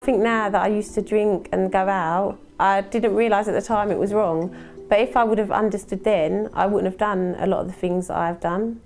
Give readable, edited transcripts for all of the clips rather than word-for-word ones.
think now that I used to drink and go out, I didn't realise at the time it was wrong. But if I would have understood then, I wouldn't have done a lot of the things that I've done.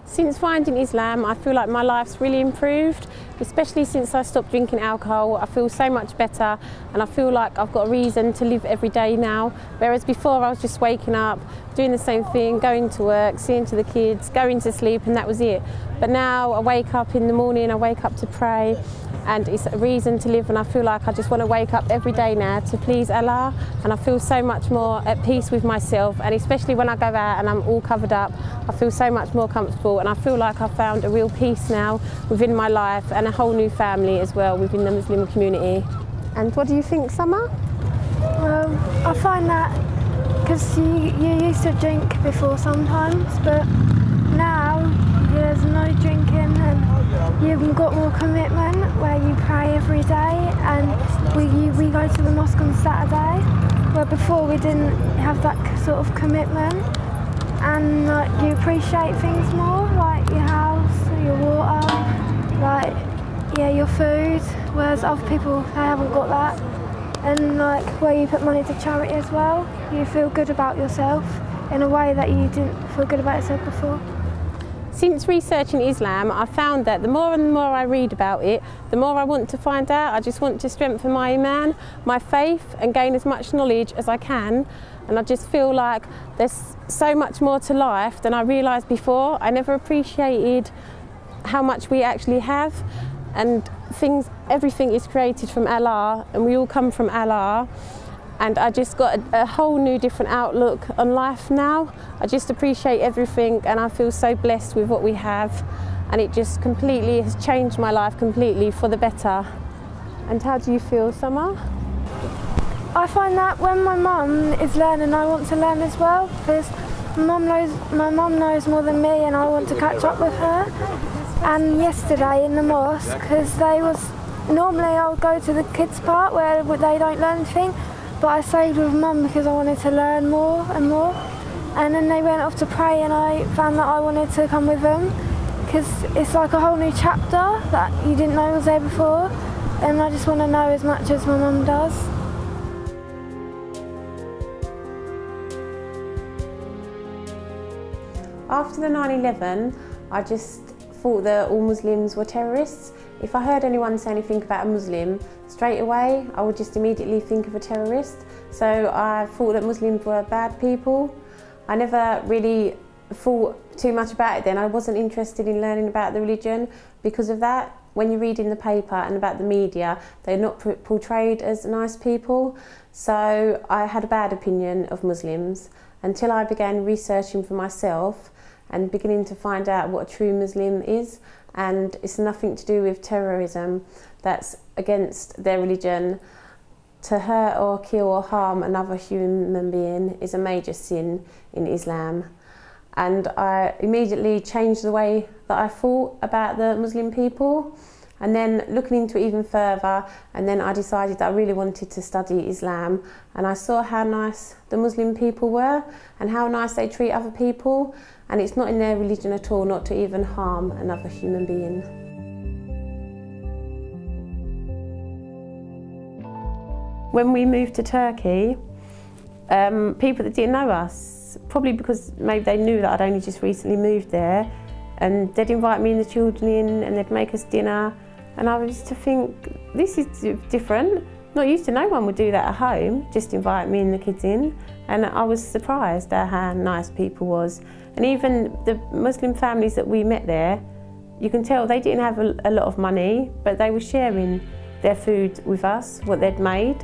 Since finding Islam, I feel like my life's really improved, especially since I stopped drinking alcohol. I feel so much better and I feel like I've got a reason to live every day now. Whereas before I was just waking up, doing the same thing, going to work, seeing to the kids, going to sleep, and that was it. But now I wake up in the morning, I wake up to pray, and it's a reason to live, and I feel like I just want to wake up every day now to please Allah, and I feel so much more at peace with myself, and especially when I go out and I'm all covered up, I feel so much more comfortable, and I feel like I've found a real peace now within my life and a whole new family as well within the Muslim community. And what do you think, Summer? Well, I find that because you used to drink before sometimes, but now there's no drinking and you've got more commitment where you pray every day, and we go to the mosque on Saturday, where before we didn't have that sort of commitment, and you appreciate things more, like your house, your water, your food, whereas other people, they haven't got that. And where you put money to charity as well, you feel good about yourself in a way that you didn't feel good about yourself before. Since researching Islam, I found that the more and more I read about it, the more I want to find out. I just want to strengthen my iman, my faith, and gain as much knowledge as I can. And I just feel like there's so much more to life than I realised before. I never appreciated how much we actually have, and everything is created from Allah, and we all come from Allah. And I just got a whole new different outlook on life now. I just appreciate everything, and I feel so blessed with what we have, and it just completely has changed my life completely for the better. And how do you feel, Summer? I find that when my mum is learning, I want to learn as well, because my mum knows more than me, and I want to catch up with her. And yesterday in the mosque, because normally I'll go to the kids part where they don't learn anything, but I stayed with Mum because I wanted to learn more and more. And then they went off to pray, and I found that I wanted to come with them because it's like a whole new chapter that you didn't know was there before, and I just want to know as much as my mum does. After the 9/11, I just thought that all Muslims were terrorists. If I heard anyone say anything about a Muslim, straight away I would just immediately think of a terrorist. So I thought that Muslims were bad people. I never really thought too much about it then. I wasn't interested in learning about the religion because of that. When you read in the paper and about the media, they're not portrayed as nice people. So I had a bad opinion of Muslims until I began researching for myself and beginning to find out what a true Muslim is. And it's nothing to do with terrorism that's against their religion. To hurt or kill or harm another human being is a major sin in Islam. And I immediately changed the way that I thought about the Muslim people. And then looking into it even further, and then I decided that I really wanted to study Islam, and I saw how nice the Muslim people were and how nice they treat other people, and it's not in their religion at all not to even harm another human being. When we moved to Turkey, people that didn't know us, probably because maybe they knew that I'd only just recently moved there, and they'd invite me and the children in and they'd make us dinner. And I used to think, this is different. Not used to, no one would do that at home, just invite me and the kids in. And I was surprised at how nice people was. And even the Muslim families that we met there, you can tell they didn't have a lot of money, but they were sharing their food with us, what they'd made.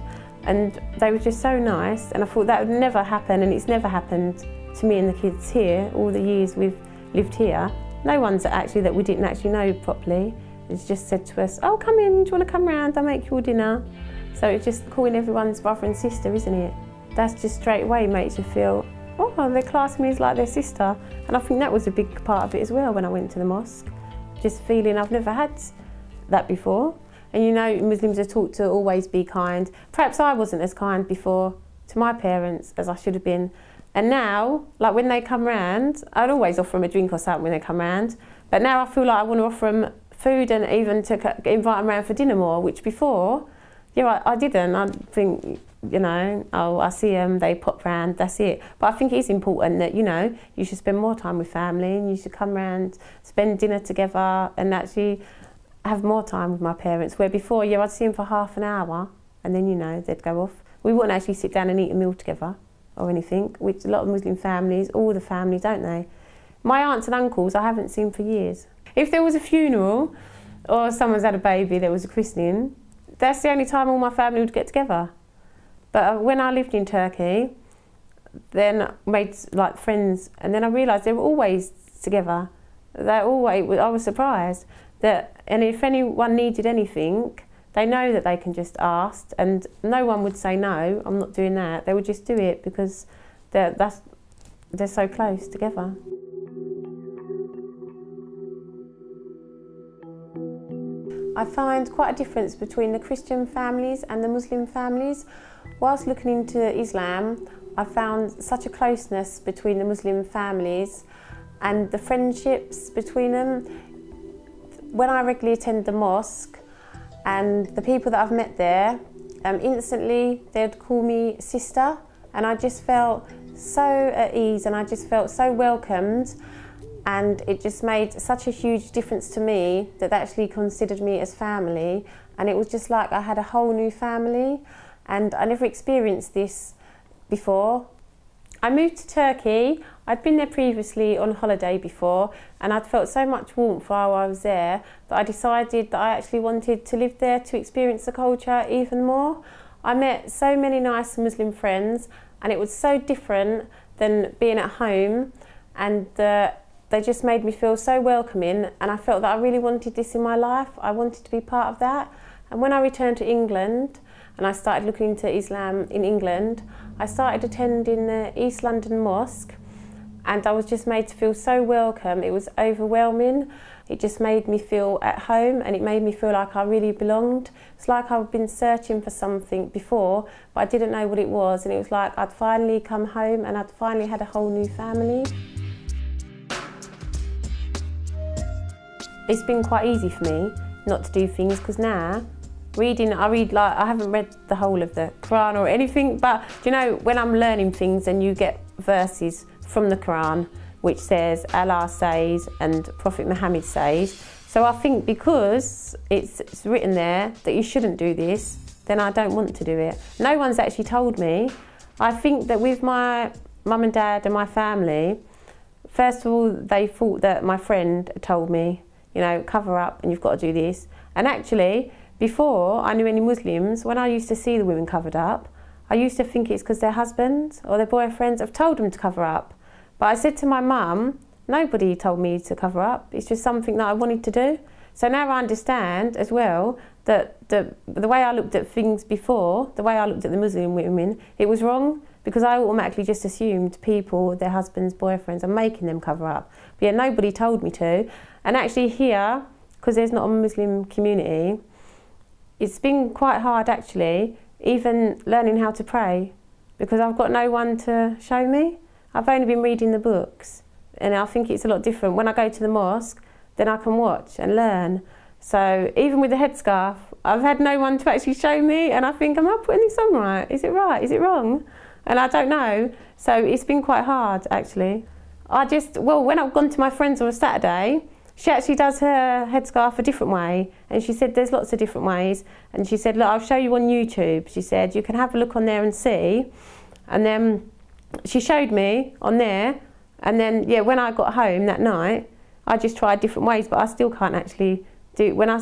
And they were just so nice. And I thought that would never happen, and it's never happened to me and the kids here, all the years we've lived here. No one's that we didn't actually know properly. It's just said to us, oh, come in, do you want to come round? I'll make you all dinner. So it's just calling everyone's brother and sister, isn't it? That's just straight away makes you feel, oh, they class me as like their sister. And I think that was a big part of it as well when I went to the mosque. Just feeling I've never had that before. And you know, Muslims are taught to always be kind. Perhaps I wasn't as kind before to my parents as I should have been. And now, like when they come round, I'd always offer them a drink or something when they come round. But now I feel like I want to offer them food and even to invite them around for dinner more, which before, yeah, I didn't. I think, you know, oh, I see them, they pop round, that's it. But I think it is important that, you know, you should spend more time with family and you should come round, spend dinner together and actually have more time with my parents. Where before, yeah, I'd see them for half an hour and then, you know, they'd go off. We wouldn't actually sit down and eat a meal together or anything, which a lot of Muslim families, all the families, don't they? My aunts and uncles I haven't seen for years. If there was a funeral or someone's had a baby, there was a christening, that's the only time all my family would get together. But when I lived in Turkey, then I made like friends, and then I realised they were always together. I was surprised that, and if anyone needed anything, they know that they can just ask, and no one would say no, I'm not doing that. They would just do it because they're so close together. I find quite a difference between the Christian families and the Muslim families. Whilst looking into Islam, I found such a closeness between the Muslim families and the friendships between them. When I regularly attend the mosque, and the people that I've met there, instantly they'd call me sister, and I just felt so at ease and I just felt so welcomed. And it just made such a huge difference to me that they actually considered me as family. And it was just like I had a whole new family, and I never experienced this before. I moved to Turkey. I'd been there previously on holiday before, and I'd felt so much warmth while I was there that I decided that I actually wanted to live there to experience the culture even more. I met so many nice Muslim friends, and it was so different than being at home, and they just made me feel so welcoming, and I felt that I really wanted this in my life. I wanted to be part of that. And when I returned to England and I started looking into Islam in England, I started attending the East London Mosque, and I was just made to feel so welcome. It was overwhelming. It just made me feel at home, and it made me feel like I really belonged. It's like I've been searching for something before, but I didn't know what it was, and it was like I'd finally come home and I'd finally had a whole new family. It's been quite easy for me not to do things, because now I haven't read the whole of the Quran or anything, but do you know, when I'm learning things and you get verses from the Quran which says Allah says and Prophet Muhammad says, so I think because it's written there that you shouldn't do this, then I don't want to do it. No one's actually told me. I think that with my mum and dad and my family, first of all, they thought that my friend told me, you know, cover up and you've got to do this. And actually, before I knew any Muslims, when I used to see the women covered up, I used to think it's because their husbands or their boyfriends have told them to cover up. But I said to my mum, nobody told me to cover up. It's just something that I wanted to do. So now I understand as well that the way I looked at things before, the way I looked at the Muslim women, it was wrong, because I automatically just assumed people, their husbands, boyfriends, are making them cover up. But yeah, nobody told me to. And actually here, because there's not a Muslim community, it's been quite hard actually, even learning how to pray, because I've got no one to show me. I've only been reading the books, and I think it's a lot different. When I go to the mosque, then I can watch and learn. So even with the headscarf, I've had no one to actually show me, and I think, am I putting this on right? Is it right? Is it wrong? And I don't know. So it's been quite hard actually. When I've gone to my friend's on a Saturday, she actually does her headscarf a different way, and she said there's lots of different ways, and she said, look, I'll show you on YouTube. She said you can have a look on there and see. And then she showed me on there, and then yeah, when I got home that night, I just tried different ways, but I still can't actually do it. When I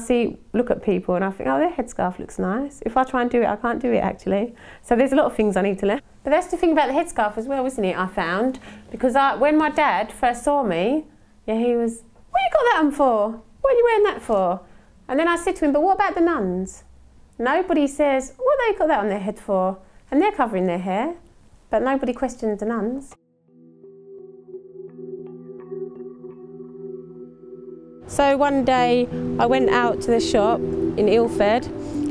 look at people and I think, oh, their headscarf looks nice. If I try and do it, I can't do it actually. So there's a lot of things I need to learn. But that's the thing about the headscarf as well, isn't it, I found? Because when my dad first saw me, yeah, he was, what you got that on for? What are you wearing that for? And then I said to him, but what about the nuns? Nobody says, what they got that on their head for? And they're covering their hair, but nobody questions the nuns. So one day I went out to the shop in Ilford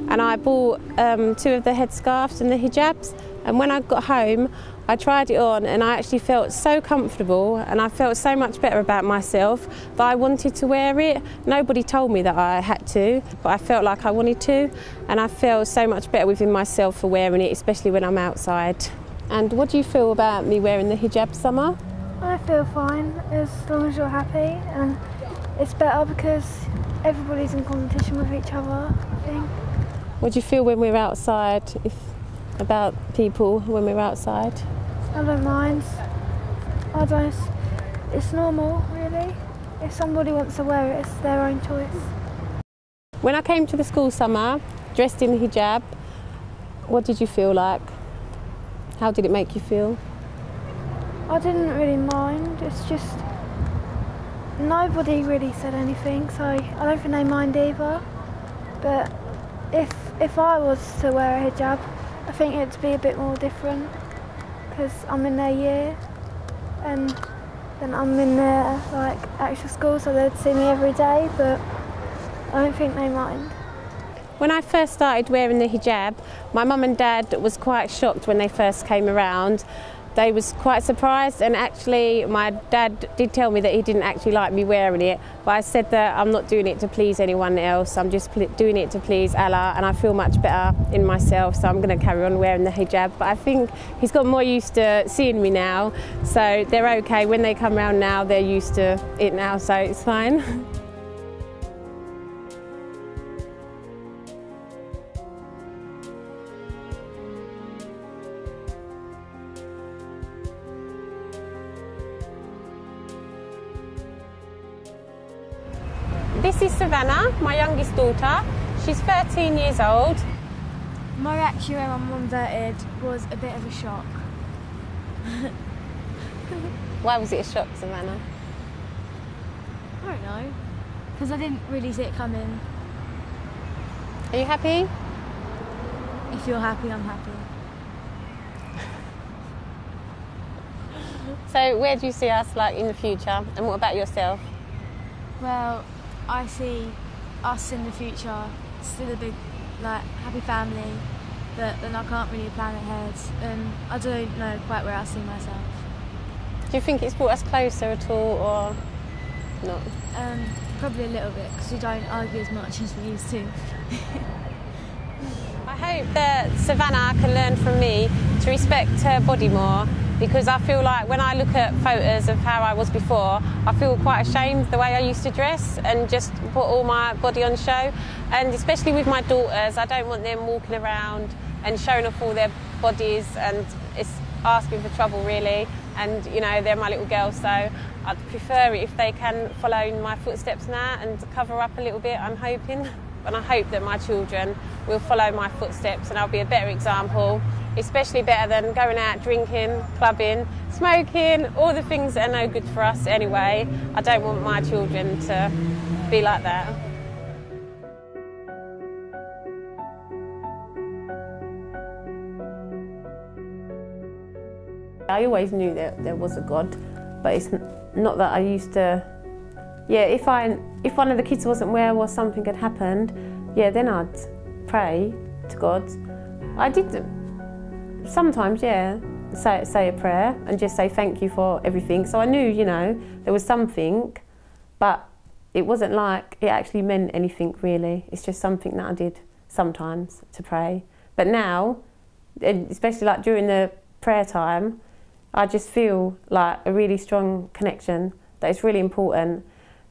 and I bought 2 of the headscarves and the hijabs, and when I got home I tried it on and I actually felt so comfortable and I felt so much better about myself that I wanted to wear it. Nobody told me that I had to, but I felt like I wanted to, and I feel so much better within myself for wearing it, especially when I'm outside. And what do you feel about me wearing the hijab, Summer? I feel fine as long as you're happy, and it's better because everybody's in competition with each other, I think. What do you feel when we're outside, about people when we're outside? I don't mind. It's normal, really. If somebody wants to wear it, it's their own choice. When I came to the school, Summer, dressed in the hijab, what did you feel like? How did it make you feel? I didn't really mind. It's just nobody really said anything, so I don't think they mind either. But if I was to wear a hijab, I think it'd be a bit more different because I'm in their year and then I'm in their actual school, so they'd see me every day, but I don't think they mind. When I first started wearing the hijab, my mum and dad was quite shocked when they first came around. They was quite surprised, and actually my dad did tell me that he didn't actually like me wearing it, but I said that I'm not doing it to please anyone else, I'm just doing it to please Allah, and I feel much better in myself, so I'm going to carry on wearing the hijab. But I think he's got more used to seeing me now, so they're okay. When they come around now, they're used to it now, so it's fine. This is Savannah, my youngest daughter. She's 13 years old. My reaction when my mum voted was a bit of a shock. Why was it a shock, Savannah? I don't know, because I didn't really see it coming. Are you happy? If you're happy, I'm happy. So where do you see us in the future, and what about yourself? Well, I see us in the future still a big, happy family, but then I can't really plan ahead, and I don't know quite where I see myself. Do you think it's brought us closer at all, or not? Probably a little bit, because we don't argue as much as we used to. I hope that Savannah can learn from me to respect her body more, because I feel like when I look at photos of how I was before, I feel quite ashamed the way I used to dress and just put all my body on show. And especially with my daughters, I don't want them walking around and showing off all their bodies, and it's asking for trouble really. And you know, they're my little girls, so I'd prefer it if they can follow in my footsteps now and cover up a little bit, I'm hoping. And I hope that my children will follow my footsteps and I'll be a better example, especially better than going out drinking, clubbing, smoking, all the things that are no good for us anyway. I don't want my children to be like that. I always knew that there was a God, but it's not that I used to. Yeah, if one of the kids wasn't well or something had happened, yeah, then I'd pray to God. I did sometimes, yeah, say a prayer and just say thank you for everything. So I knew, you know, there was something, but it wasn't like it actually meant anything really. It's just something that I did sometimes to pray. But now, especially during the prayer time, I just feel like a really strong connection that it's really important.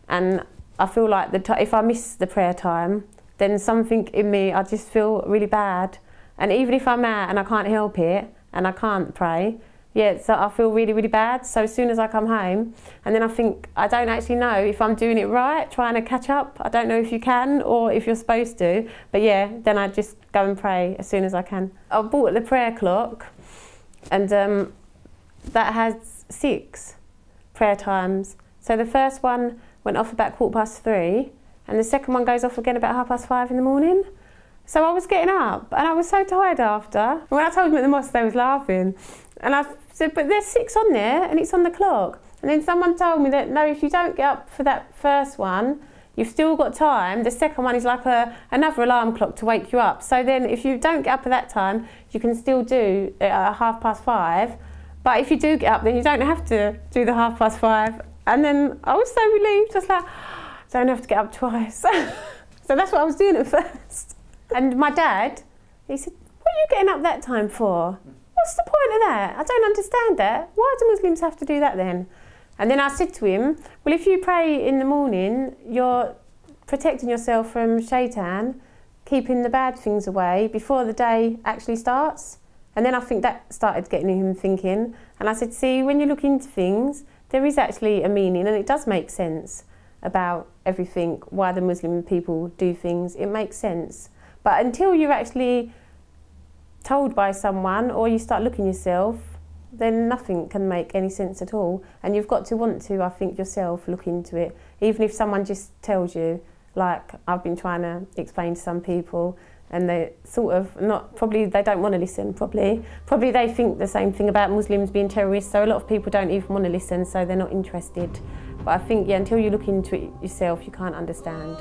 And I feel like if I miss the prayer time, then something in me, I just feel really bad. And even if I'm out and I can't help it and I can't pray, yeah, so I feel really, really bad. So as soon as I come home, and then I think, I don't actually know if I'm doing it right, trying to catch up. I don't know if you can or if you're supposed to. But yeah, then I just go and pray as soon as I can. I bought the prayer clock, and that has 6 prayer times. So the first one went off about 3:15, and the second one goes off again about 5:30 in the morning. So I was getting up, and I was so tired after. And when I told them at the mosque, they was laughing. And I said, but there's 6 on there, and it's on the clock. And then someone told me that, no, if you don't get up for that first one, you've still got time. The second one is like another alarm clock to wake you up. So then if you don't get up at that time, you can still do it at 5:30, But if you do get up, then you don't have to do the 5:30. And then I was so relieved, just like, don't have to get up twice. So that's what I was doing at first. And my dad, he said, what are you getting up that time for? What's the point of that? I don't understand that. Why do Muslims have to do that then? And then I said to him, well, if you pray in the morning, you're protecting yourself from shaitan, keeping the bad things away before the day actually starts. And then I think that started getting him thinking. And I said, see, when you look into things, there is actually a meaning, and it does make sense about everything, why the Muslim people do things. It makes sense. But until you're actually told by someone or you start looking yourself, then nothing can make any sense at all. And you've got to want to, I think, yourself look into it. Even if someone just tells you, like I've been trying to explain to some people, and they sort of probably they don't want to listen, probably they think the same thing about Muslims being terrorists, so a lot of people don't even want to listen, so they're not interested. But I think, yeah, until you look into it yourself, you can't understand.